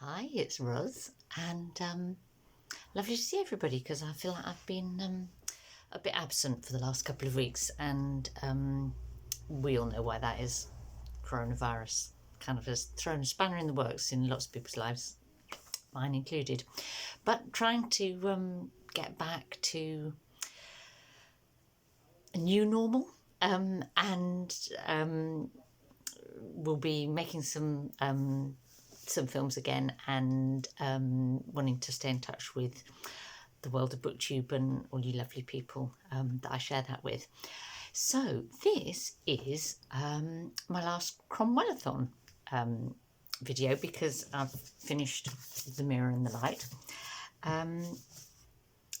Hi, it's Roz, and lovely to see everybody because I feel like I've been a bit absent for the last couple of weeks, and we all know why that is. Coronavirus kind of has thrown a spanner in the works in lots of people's lives, mine included. But trying to get back to a new normal, and we'll be making some films again, and wanting to stay in touch with the world of booktube and all you lovely people that I share that with. So this is my last Cromwellathon video because I've finished The Mirror and the Light.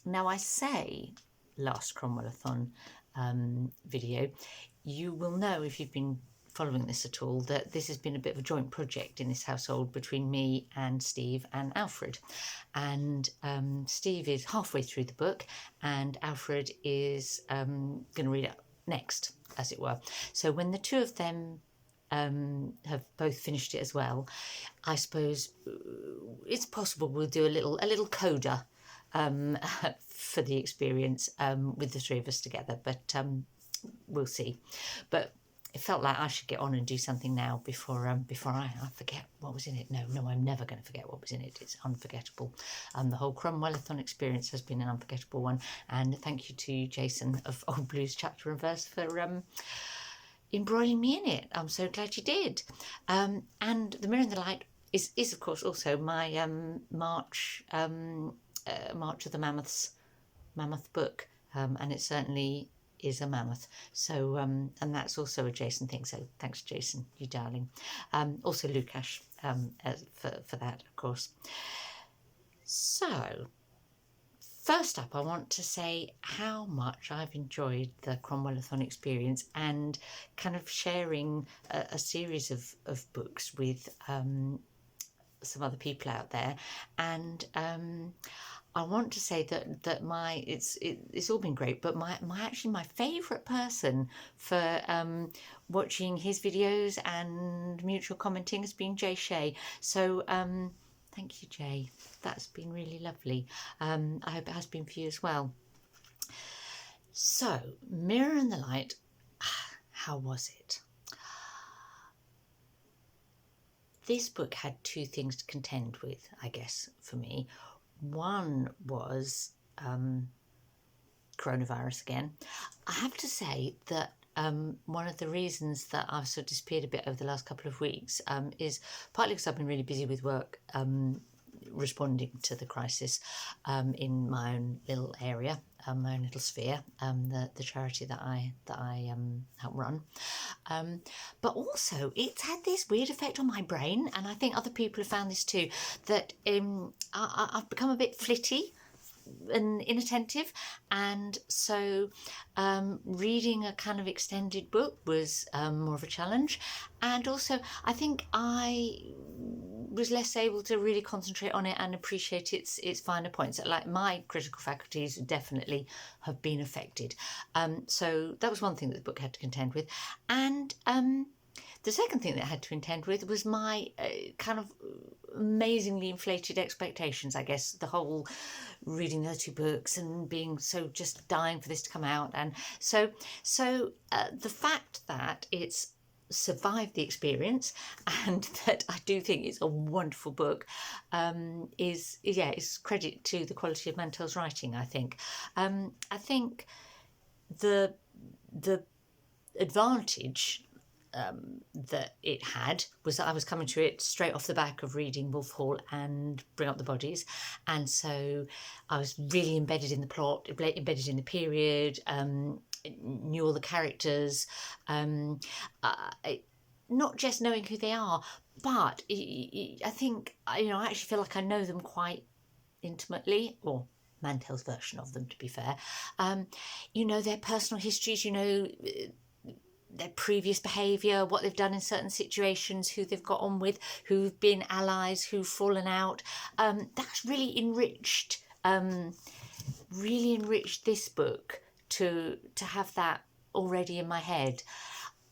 Now I say last Cromwellathon video, you will know if you've been following this at all that this has been a bit of a joint project in this household between me and Steve and Alfred, and Steve is halfway through the book and Alfred is going to read it next, as it were. So when the two of them have both finished it as well, I suppose it's possible we'll do a little coda for the experience with the three of us together, but we'll see. But it felt like I should get on and do something now before I forget what was in it. No, I'm never going to forget what was in it. It's unforgettable. The whole Cromwellathon experience has been an unforgettable one, and thank you to Jason of Old Blues Chapter and Verse for embroiling me in it. I'm so glad you did. And The Mirror and the Light is of course also my March of the Mammoth book, and it certainly is a mammoth. So and that's also a Jason thing, so thanks Jason, you darling. Also Lukas for that, of course. So first up, I want to say how much I've enjoyed the Cromwellathon experience and kind of sharing a series of books with some other people out there, and I want to say that it's all been great, but my favourite person for watching his videos and mutual commenting has been Jay Shay. So thank you, Jay. That's been really lovely. I hope it has been for you as well. So, Mirror and the Light, how was it? This book had two things to contend with, I guess, for me. One was coronavirus again. I have to say that one of the reasons that I've sort of disappeared a bit over the last couple of weeks is partly because I've been really busy with work responding to the crisis in my own little area, my own little sphere, the charity that I help run. But also it's had this weird effect on my brain, and I think other people have found this too, that I've become a bit flitty and inattentive, and so reading a kind of extended book was more of a challenge, and also I think I was less able to really concentrate on it and appreciate its finer points. Like my critical faculties definitely have been affected, so that was one thing that the book had to contend with. And the second thing that I had to contend with was my kind of amazingly inflated expectations, I guess. The whole reading the two books and being so just dying for this to come out. And so the fact that it's survived the experience and that I do think it's a wonderful book is credit to the quality of Mantell's writing, I think. I think the advantage that it had was that I was coming to it straight off the back of reading Wolf Hall and Bring Up the Bodies, and so I was really embedded in the plot, embedded in the period, knew all the characters, not just knowing who they are, but I think I actually feel like I know them quite intimately, or Mantell's version of them, to be fair. Their personal histories, their previous behaviour, what they've done in certain situations, who they've got on with, who've been allies, who've fallen out. That's really enriched this book to have that already in my head.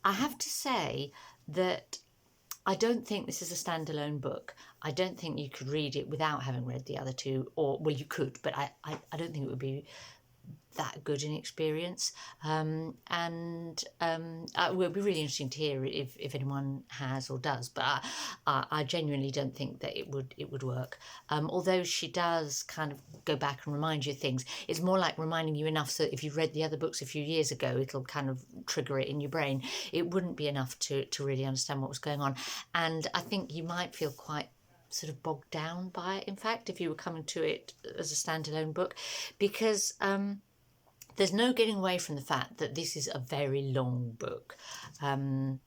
I have to say that I don't think this is a standalone book. I don't think you could read it without having read the other two, or, well, you could, but I don't think it would be that good an experience. It would be really interesting to hear if anyone has or does, but I genuinely don't think that it would work. Although she does kind of go back and remind you of things. It's more like reminding you enough so that if you've read the other books a few years ago, it'll kind of trigger it in your brain. It wouldn't be enough to really understand what was going on. And I think you might feel quite sort of bogged down by it, in fact, if you were coming to it as a standalone book, because there's no getting away from the fact that this is a very long book. I mean,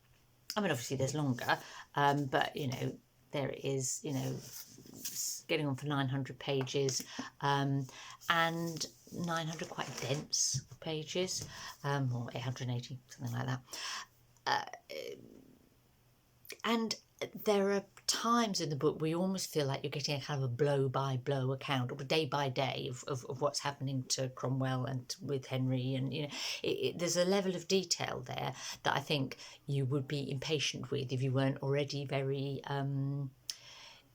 obviously there's longer, but, there it is, getting on for 900 pages, and 900 quite dense pages, or 880, something like that. And there are times in the book where you almost feel like you're getting a kind of a blow-by-blow account, or day by day of what's happening to Cromwell and with Henry, and there's a level of detail there that I think you would be impatient with if you weren't already very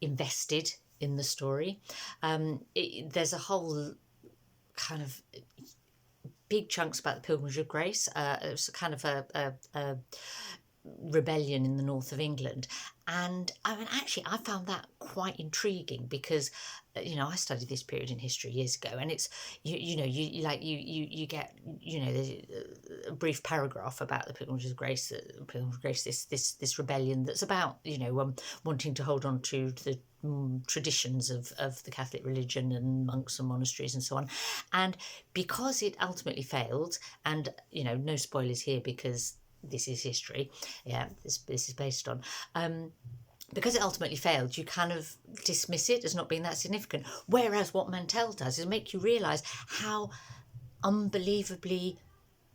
invested in the story. There's a whole kind of big chunks about the Pilgrimage of Grace. It was kind of a rebellion in the north of England, and I mean, actually I found that quite intriguing because I studied this period in history years ago, and it's you get a brief paragraph about the Pilgrimage of Grace, this rebellion that's about wanting to hold on to the traditions of the Catholic religion and monks and monasteries and so on, and because it ultimately failed, and no spoilers here because this is history, this is based on, because it ultimately failed, you kind of dismiss it as not being that significant, whereas what Mantell does is make you realise how unbelievably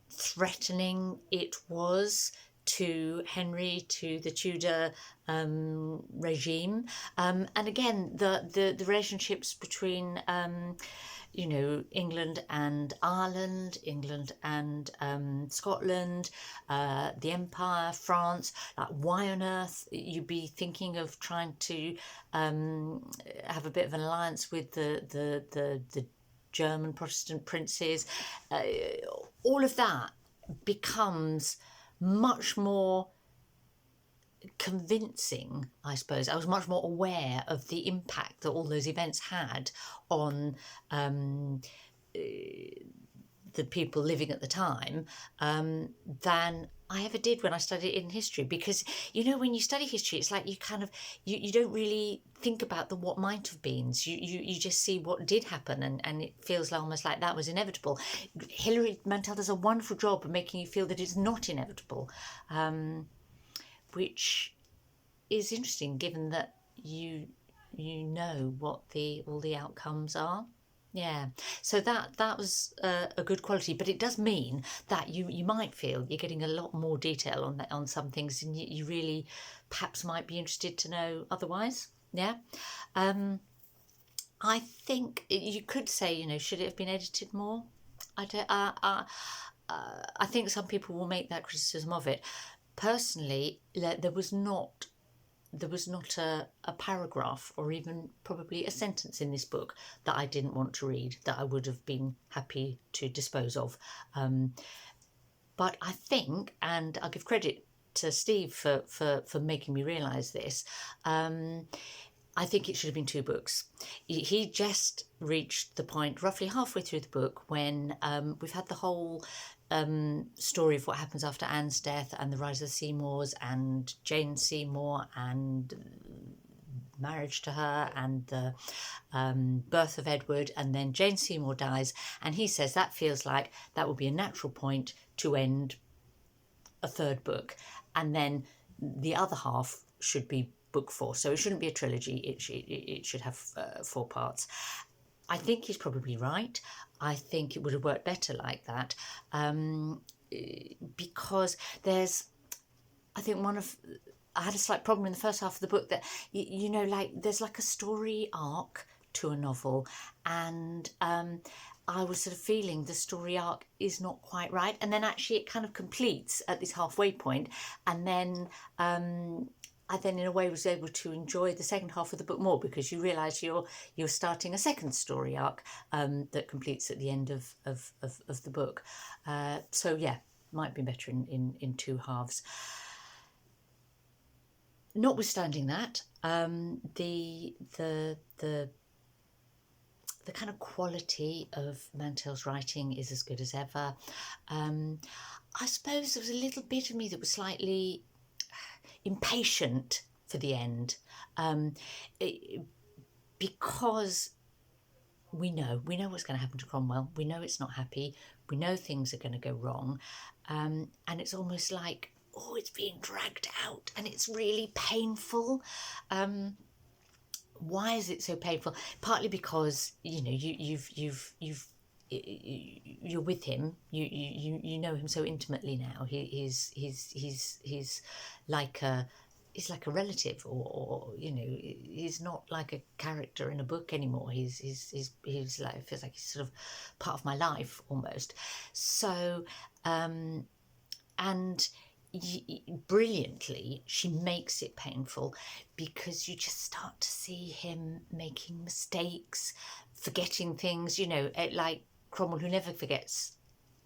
threatening it was to Henry, to the Tudor regime, and again the relationships between England and Ireland, England and Scotland, the Empire, France. Like, why on earth you'd be thinking of trying to have a bit of an alliance with the German Protestant princes? All of that becomes much more convincing, I suppose. I was much more aware of the impact that all those events had on the people living at the time than I ever did when I studied it in history. Because when you study history, it's like you kind of you don't really think about the what might have beens. You just see what did happen, and it feels almost like that was inevitable. Hilary Mantel does a wonderful job of making you feel that it's not inevitable, which is interesting given that you know what all the outcomes are. Yeah, so that was a good quality, but it does mean that you might feel you're getting a lot more detail on some things, and you really perhaps might be interested to know otherwise. Yeah, I think you could say, should it have been edited more? I don't. I think some people will make that criticism of it. Personally, there was not a paragraph or even probably a sentence in this book that I didn't want to read, that I would have been happy to dispose of. But I think, and I'll give credit to Steve for making me realise this, I think it should have been 2 books. He just reached the point roughly halfway through the book when we've had the whole story of what happens after Anne's death and the rise of the Seymours and Jane Seymour and marriage to her and the birth of Edward, and then Jane Seymour dies, and he says that feels like that would be a natural point to end a 3rd book, and then the other half should be book 4, so it shouldn't be a trilogy, it should have 4 parts. I think he's probably right. I think it would have worked better like that, because I had a slight problem in the first half of the book that, there's like a story arc to a novel, and I was sort of feeling the story arc is not quite right, and then actually it kind of completes at this halfway point, and then I then in a way was able to enjoy the second half of the book more, because you realise you're starting a second story arc that completes at the end of the book. So yeah, might be better in two halves. Notwithstanding that, the kind of quality of Mantell's writing is as good as ever. I suppose there was a little bit of me that was slightly impatient for the end, because we know what's going to happen to Cromwell. We know it's not happy. We know things are going to go wrong, and it's almost like, oh, it's being dragged out, and it's really painful. Why is it so painful? Partly because you're with him. You know him so intimately now. He's like a relative, or he's not like a character in a book anymore. He's like, feels like he's sort of part of my life almost. So and brilliantly she makes it painful, because you just start to see him making mistakes, forgetting things, like Cromwell, who never forgets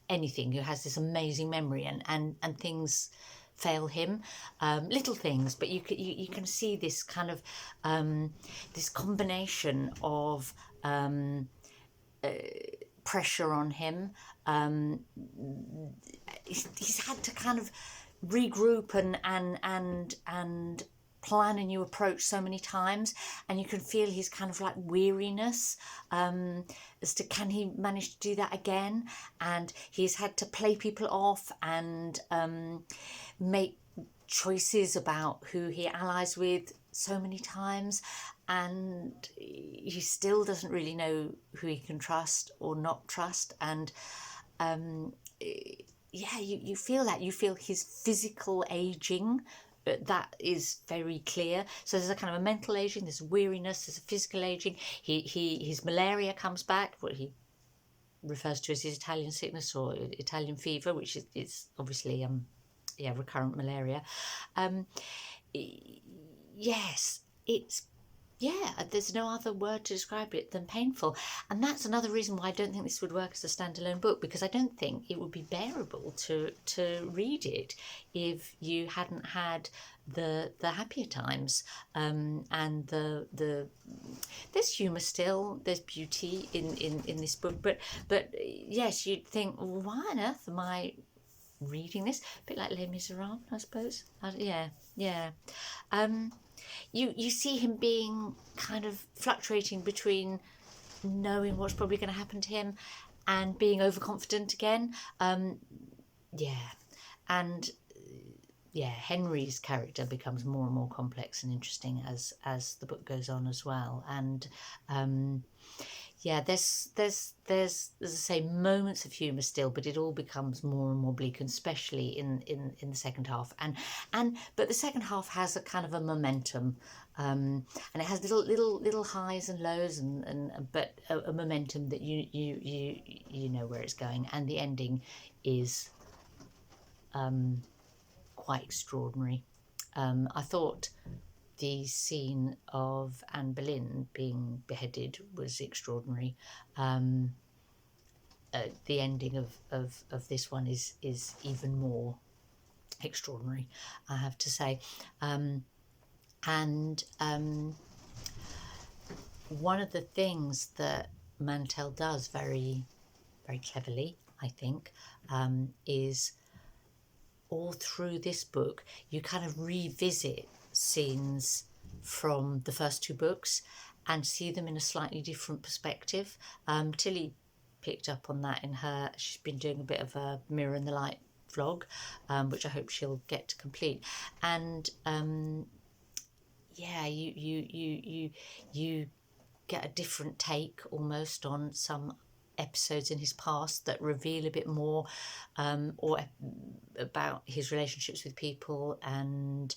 anything, who has this amazing memory, and things fail him, little things, but you can see this kind of this combination of pressure on him. He's had to kind of regroup and plan a new approach so many times, and you can feel his kind of like weariness as to, can he manage to do that again? And he's had to play people off and make choices about who he allies with so many times, and he still doesn't really know who he can trust or not trust. And yeah, you feel that. You feel his physical aging. That is very clear. So there's a kind of a mental aging, there's weariness, there's a physical aging. His malaria comes back, what he refers to as his Italian sickness or Italian fever, which is obviously recurrent malaria. Yes, it's, there's no other word to describe it than painful. And that's another reason why I don't think this would work as a standalone book, because I don't think it would be bearable to read it if you hadn't had the happier times, and the there's humour still, there's beauty in this book, but yes, you'd think, well, why on earth am I reading this? A bit like Les Miserables, I suppose. You see him being kind of fluctuating between knowing what's probably going to happen to him and being overconfident again. Henry's character becomes more and more complex and interesting as the book goes on as well. And there's as I say, moments of humour still, but it all becomes more and more bleak, and especially in the second half. But the second half has a kind of a momentum, and it has little highs and lows, but a momentum that you know where it's going, and the ending is quite extraordinary. I thought the scene of Anne Boleyn being beheaded was extraordinary. The ending of this one is even more extraordinary, I have to say. One of the things that Mantell does very, very cleverly, I think, is all through this book you kind of revisit scenes from the first two books and see them in a slightly different perspective. Tilly picked up on that she's been doing a bit of a Mirror and the Light vlog, which I hope she'll get to complete. And you get a different take almost on some episodes in his past that reveal a bit more or about his relationships with people, and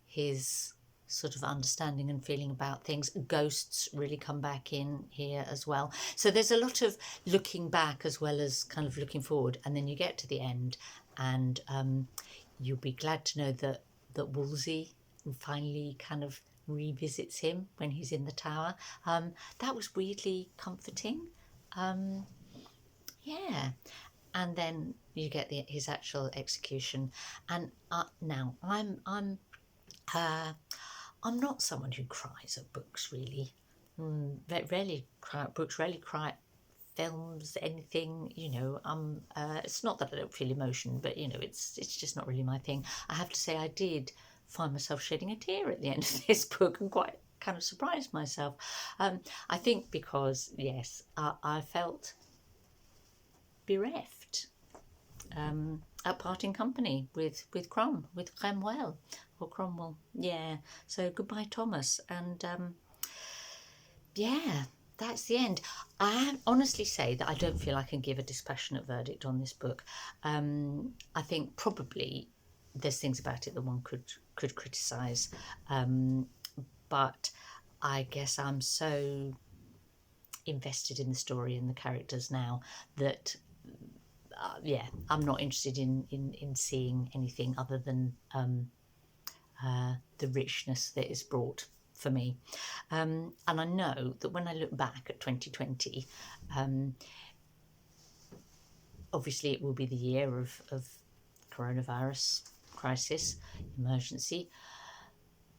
his sort of understanding and feeling about things. Ghosts really come back in here as well. So there's a lot of looking back as well as kind of looking forward, and then you get to the end, and you'll be glad to know that that Wolsey finally kind of revisits him when he's in the tower. That was weirdly comforting. Yeah. And then you get his actual execution. And now I'm not someone who cries at books, really. Rarely cry at books, rarely cry at films, anything, it's not that I don't feel emotion, but it's just not really my thing. I have to say, I did find myself shedding a tear at the end of this book, and quite kind of surprised myself. I think because, yes, I felt bereft at parting company with Cromwell, or Cromwell. Yeah, so goodbye, Thomas. And yeah, that's the end. I honestly say that I don't feel I can give a dispassionate verdict on this book. I think probably there's things about it that one could criticise, but I guess I'm so invested in the story and the characters now that I'm not interested in seeing anything other than the richness that is brought for me. And I know that when I look back at 2020, obviously it will be the year of coronavirus crisis, emergency,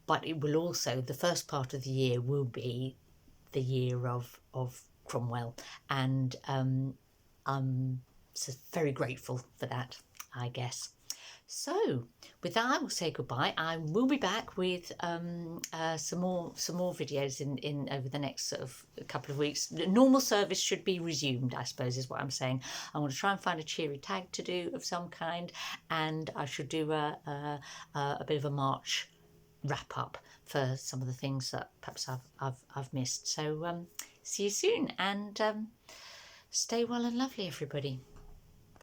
but it will also, the first part of the year will be the year of Cromwell, and I'm so very grateful for that, I guess. So with that, I will say goodbye. I will be back with some more videos in over the next sort of couple of weeks. The normal service should be resumed, I suppose, is what I'm saying. I want to try and find a cheery tag to do of some kind, and I should do a bit of a March wrap up for some of the things that perhaps I've missed. So see you soon, and stay well and lovely, everybody.